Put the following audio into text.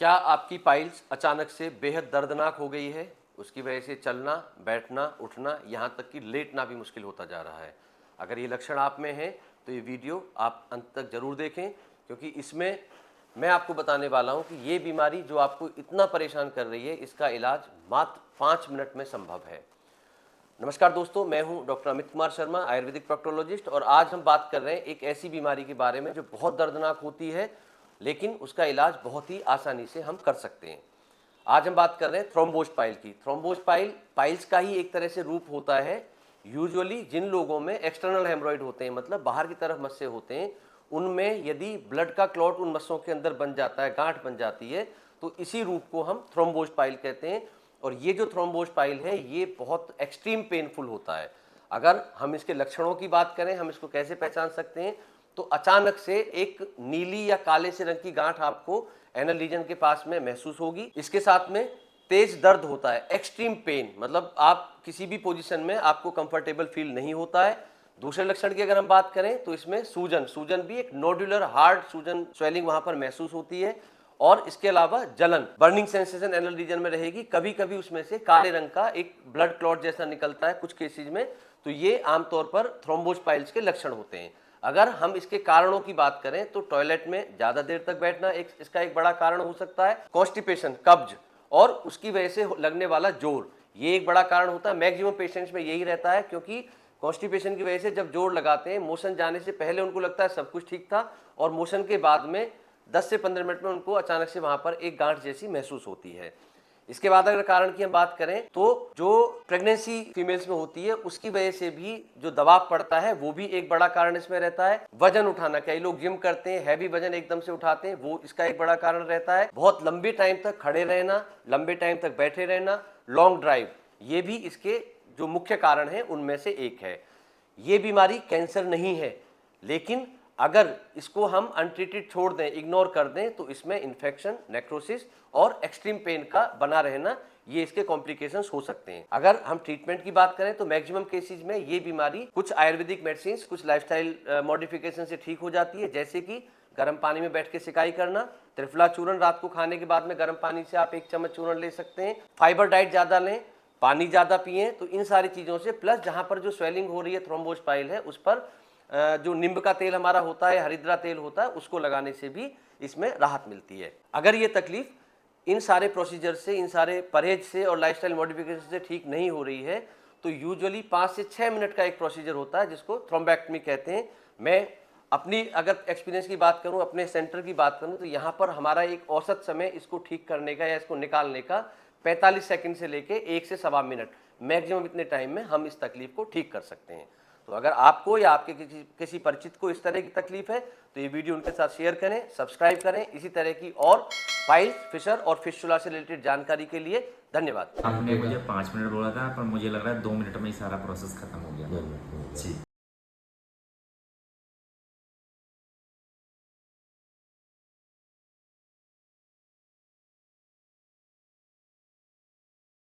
क्या आपकी पाइल्स अचानक से बेहद दर्दनाक हो गई है? उसकी वजह से चलना, बैठना, उठना, यहाँ तक कि लेटना भी मुश्किल होता जा रहा है। अगर ये लक्षण आप में हैं तो ये वीडियो आप अंत तक ज़रूर देखें, क्योंकि इसमें मैं आपको बताने वाला हूँ कि ये बीमारी जो आपको इतना परेशान कर रही है, इसका इलाज मात्र 5 मिनट में संभव है। नमस्कार दोस्तों, मैं हूं डॉक्टर अमित कुमार शर्मा, आयुर्वेदिक प्रोक्टोलॉजिस्ट, और आज हम बात कर रहे हैं एक ऐसी बीमारी के बारे में जो बहुत दर्दनाक होती है, लेकिन उसका इलाज बहुत ही आसानी से हम कर सकते हैं। आज हम बात कर रहे हैं थ्रोम्बोज पाइल की। थ्रोम्बोज पाइल पाइल्स का ही एक तरह से रूप होता है। यूजुअली जिन लोगों में एक्सटर्नल हेमरॉइड होते हैं, मतलब बाहर की तरफ मस्से होते हैं, उनमें यदि ब्लड का क्लॉट उन मस्सों के अंदर बन जाता है, गांठ बन जाती है, तो इसी रूप को हम थ्रोम्बोज पाइल कहते हैं। और ये जो थ्रोम्बोज पाइल है, ये बहुत एक्सट्रीम पेनफुल होता है। अगर हम इसके लक्षणों की बात करें, हम इसको कैसे पहचान सकते हैं, तो अचानक से एक नीली या काले से रंग की गांठ आपको एनल रीजन के पास में महसूस होगी। इसके साथ में तेज दर्द होता है, एक्सट्रीम पेन, मतलब आप किसी भी पोजीशन में आपको कंफर्टेबल फील नहीं होता है। दूसरे लक्षण की अगर हम बात करें तो इसमें सूजन सूजन भी, एक नोडुलर हार्ड सूजन, स्वेलिंग वहां पर महसूस होती है। और इसके अलावा जलन, बर्निंग सेंसेशन एनल रीजन में रहेगी। कभी कभी उसमें से काले रंग का एक ब्लड क्लॉट जैसा निकलता है कुछ केसेज में। तो ये आमतौर पर थ्रोम्बोज पाइल्स के लक्षण होते हैं। अगर हम इसके कारणों की बात करें तो टॉयलेट में ज्यादा देर तक बैठना इसका एक बड़ा कारण हो सकता है। कॉन्स्टिपेशन, कब्ज, और उसकी वजह से लगने वाला जोर, ये एक बड़ा कारण होता है। मैक्सिमम पेशेंट्स में यही रहता है, क्योंकि कॉन्स्टिपेशन की वजह से जब जोर लगाते हैं, मोशन जाने से पहले उनको लगता है सब कुछ ठीक था, और मोशन के बाद में 10 से 15 मिनट में उनको अचानक से वहां पर एक गांठ जैसी महसूस होती है। इसके बाद अगर कारण की हम बात करें तो जो प्रेगनेंसी फीमेल्स में होती है, उसकी वजह से भी जो दबाव पड़ता है, वो भी एक बड़ा कारण इसमें रहता है। वजन उठाना, कई लोग जिम करते हैं, हैवी वजन एकदम से उठाते हैं, वो इसका एक बड़ा कारण रहता है। बहुत लंबे टाइम तक खड़े रहना, लंबे टाइम तक बैठे रहना, लॉन्ग ड्राइव, ये भी इसके जो मुख्य कारण है उनमें से एक है। ये बीमारी कैंसर नहीं है, लेकिन अगर इसको हम अनट्रीटेड छोड़ दें, इग्नोर कर दें, तो इसमें इन्फेक्शन, नेक्रोसिस और एक्सट्रीम पेन का बना रहना, ये इसके कॉम्प्लिकेशंस हो सकते हैं। अगर हम ट्रीटमेंट की बात करें तो मैक्सिमम केसेस में ये बीमारी कुछ आयुर्वेदिक मेडिसिन, कुछ लाइफस्टाइल मॉडिफिकेशन से ठीक हो जाती है, जैसे कि गर्म पानी में बैठ के सिकाई करना, त्रिफला चूर्ण रात को खाने के बाद में गर्म पानी से आप 1 चम्मच चूर्ण ले सकते हैं, फाइबर डाइट ज्यादा लें, पानी ज्यादा पिए। तो इन सारी चीजों से, प्लस जहां पर जो स्वेलिंग हो रही है, थ्रोम्बोज पाइल है, उस पर जो नींब का तेल हमारा होता है, हरिद्रा तेल होता है, उसको लगाने से भी इसमें राहत मिलती है। अगर ये तकलीफ इन सारे प्रोसीजर से, इन सारे परहेज से और लाइफस्टाइल मॉडिफिकेशन से ठीक नहीं हो रही है, तो यूजुअली 5 से 6 मिनट का एक प्रोसीजर होता है जिसको थ्रोम्बेक्टमी कहते हैं। मैं अपनी अगर एक्सपीरियंस की बात करूं, अपने सेंटर की बात करूं, तो यहाँ पर हमारा एक औसत समय इसको ठीक करने का या इसको निकालने का 45 सेकंड से लेके 1 से सवा मिनट, मैक्सिमम इतने टाइम में हम इस तकलीफ को ठीक कर सकते हैं। तो अगर आपको या आपके किसी परिचित को इस तरह की तकलीफ है, तो ये वीडियो उनके साथ शेयर करें, सब्सक्राइब करें। इसी तरह की और पाइल्स, फिशर और फिस्टुला से रिलेटेड जानकारी के लिए धन्यवाद। आपने मुझे 5 मिनट बोला था, पर मुझे लग रहा है 2 मिनट में ही सारा प्रोसेस खत्म हो गया। जी।